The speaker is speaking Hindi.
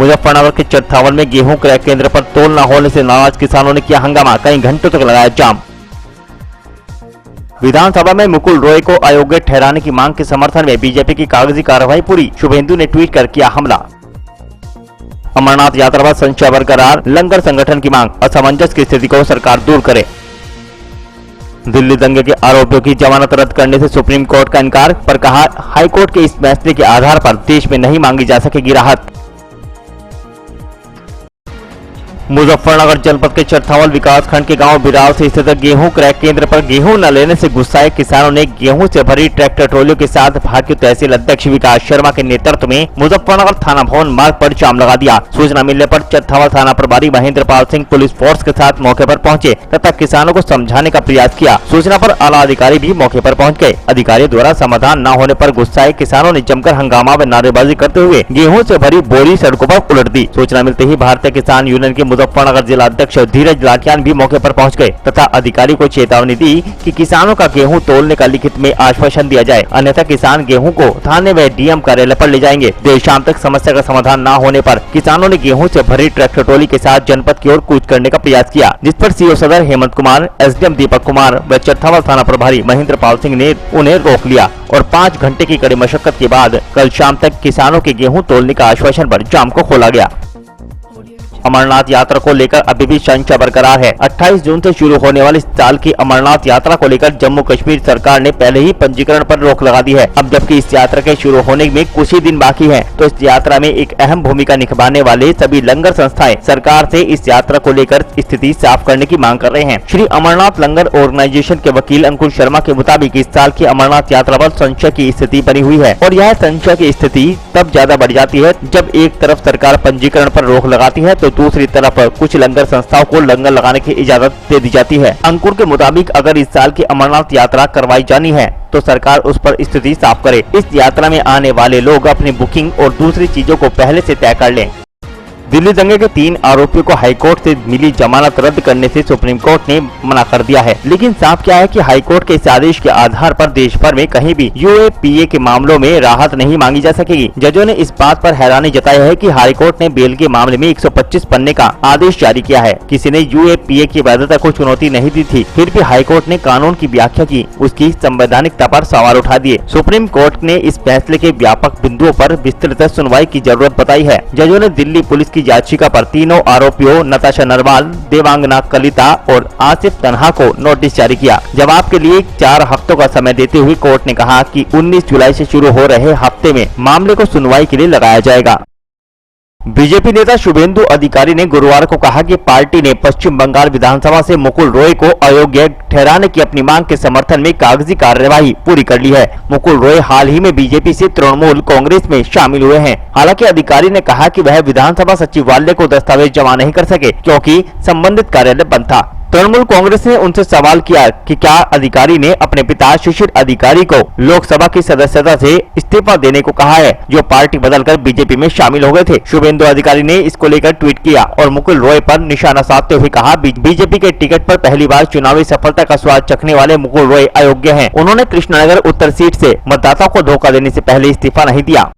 मुजफ्फरनगर के चरथावल में गेहूं क्रय केंद्र पर तोल न होने से नाराज किसानों ने किया हंगामा, कई घंटों तक लगाया जाम। विधानसभा में मुकुल रॉय को अयोग्य ठहराने की मांग के समर्थन में बीजेपी की कागजी कार्रवाई पूरी, शुभेंदु ने ट्वीट कर किया हमला। अमरनाथ यात्रा पर संशय बरकरार, लंगर संगठन की मांग, असमंजस की स्थिति को सरकार दूर करे। दिल्ली दंगे के आरोपियों की जमानत रद्द करने से सुप्रीम कोर्ट का इनकार, पर कहा हाईकोर्ट के इस फैसले के आधार पर देश में नहीं मांगी जा सकेगी राहत। मुजफ्फरनगर जनपद के चरथावल विकास खंड के गांव बिराल से स्थित गेहूं क्रय केंद्र पर गेहूं न लेने से गुस्साए किसानों ने गेहूं से भरी ट्रैक्टर ट्रॉलियों के साथ भाकियू तहसील अध्यक्ष विकास शर्मा के नेतृत्व में मुजफ्फरनगर थाना भवन मार्ग पर जाम लगा दिया। सूचना मिलने पर चरथावल थाना प्रभारी महेंद्र पाल सिंह पुलिस फोर्स के साथ मौके पर पहुंचे तथा किसानों को समझाने का प्रयास किया। सूचना पर आला अधिकारी भी मौके पर पहुँच गए। अधिकारियों द्वारा समाधान न होने पर गुस्साए किसानों ने जमकर हंगामा व नारेबाजी करते हुए गेहूं से भरी बोरी सड़कों पर उलट दी। सूचना मिलते ही भारतीय किसान यूनियन के मुजफ्फरनगर जिला अध्यक्ष धीरज लाठियान भी मौके पर पहुंच गए तथा अधिकारी को चेतावनी दी कि किसानों का गेहूं तोलने का लिखित में आश्वासन दिया जाए, अन्यथा किसान गेहूं को थाने में डीएम कार्यालय पर ले जाएंगे। देर शाम तक समस्या का समाधान न होने पर किसानों ने गेहूं से भरी ट्रैक्टर ट्रॉली के साथ जनपद की ओर कूच करने का प्रयास किया, जिस पर सीओ सदर हेमंत कुमार, एसडीएम दीपक कुमार व चरथावल थाना प्रभारी महेंद्र पाल सिंह ने उन्हें रोक लिया और 5 घंटे की कड़ी मशक्कत के बाद कल शाम तक किसानों के गेहूं तोलने का आश्वासन पर जाम को खोला गया। अमरनाथ यात्रा को लेकर अभी भी संशय बरकरार है। 28 जून से शुरू होने वाली इस साल की अमरनाथ यात्रा को लेकर जम्मू कश्मीर सरकार ने पहले ही पंजीकरण पर रोक लगा दी है। अब जबकि इस यात्रा के शुरू होने में कुछ ही दिन बाकी है, तो इस यात्रा में एक अहम भूमिका निभाने वाले सभी लंगर संस्थाएं सरकार से इस यात्रा को लेकर स्थिति साफ करने की मांग कर रहे हैं। श्री अमरनाथ लंगर ऑर्गेनाइजेशन के वकील अंकुर शर्मा के मुताबिक इस साल की अमरनाथ यात्रा पर संशय की स्थिति बनी हुई है और यह संशय की स्थिति तब ज्यादा बढ़ जाती है जब एक तरफ सरकार पंजीकरण पर रोक लगाती है तो दूसरी तरफ कुछ लंगर संस्थाओं को लंगर लगाने की इजाजत दे दी जाती है। अंकुर के मुताबिक अगर इस साल की अमरनाथ यात्रा करवाई जानी है तो सरकार उस पर स्थिति साफ करे। इस यात्रा में आने वाले लोग अपनी बुकिंग और दूसरी चीजों को पहले से तय कर लें। दिल्ली दंगे के 3 आरोपियों को हाईकोर्ट से मिली जमानत रद्द करने से सुप्रीम कोर्ट ने मना कर दिया है, लेकिन साफ क्या है कि हाईकोर्ट के इस आदेश के आधार पर देश भर में कहीं भी यूएपीए के मामलों में राहत नहीं मांगी जा सकेगी। जजों ने इस बात पर हैरानी जताई है कि हाईकोर्ट ने बेल के मामले में 125 पन्ने का आदेश जारी किया है। किसी ने यूएपीए की वैधता को चुनौती नहीं दी थी, फिर भी हाईकोर्ट ने कानून की व्याख्या की, उसकी संवैधानिकता पर सवाल उठा दिए। सुप्रीम कोर्ट ने इस फैसले के व्यापक बिंदुओं पर विस्तृत सुनवाई की जरूरत बताई है। जजों ने दिल्ली पुलिस की याचिका पर तीनों आरोपियों नताशा नरवाल, देवांगना कलिता और आसिफ तन्हा को नोटिस जारी किया। जवाब के लिए 4 हफ्तों का समय देते हुए कोर्ट ने कहा कि 19 जुलाई से शुरू हो रहे हफ्ते में मामले को सुनवाई के लिए लगाया जाएगा। बीजेपी नेता शुभेंदु अधिकारी ने गुरुवार को कहा कि पार्टी ने पश्चिम बंगाल विधानसभा से मुकुल रॉय को अयोग्य ठहराने की अपनी मांग के समर्थन में कागजी कार्यवाही पूरी कर ली है। मुकुल रॉय हाल ही में बीजेपी से तृणमूल कांग्रेस में शामिल हुए हैं। हालांकि अधिकारी ने कहा कि वह विधानसभा सचिवालय को दस्तावेज जमा नहीं कर सके क्योंकि संबंधित कार्यालय बंद था। तृणमूल कांग्रेस ने उनसे सवाल किया कि क्या अधिकारी ने अपने पिता शिशिर अधिकारी को लोकसभा की सदस्यता से इस्तीफा देने को कहा है, जो पार्टी बदलकर बीजेपी में शामिल हो गए थे। शुभेंदु अधिकारी ने इसको लेकर ट्वीट किया और मुकुल रॉय पर निशाना साधते हुए कहा, बीजेपी के टिकट पर पहली बार चुनावी सफलता का स्वाद चखने वाले मुकुल रॉय अयोग्य हैं। उन्होंने कृष्णनगर उत्तर सीट से मतदाताओं को धोखा देने से पहले इस्तीफा नहीं दिया।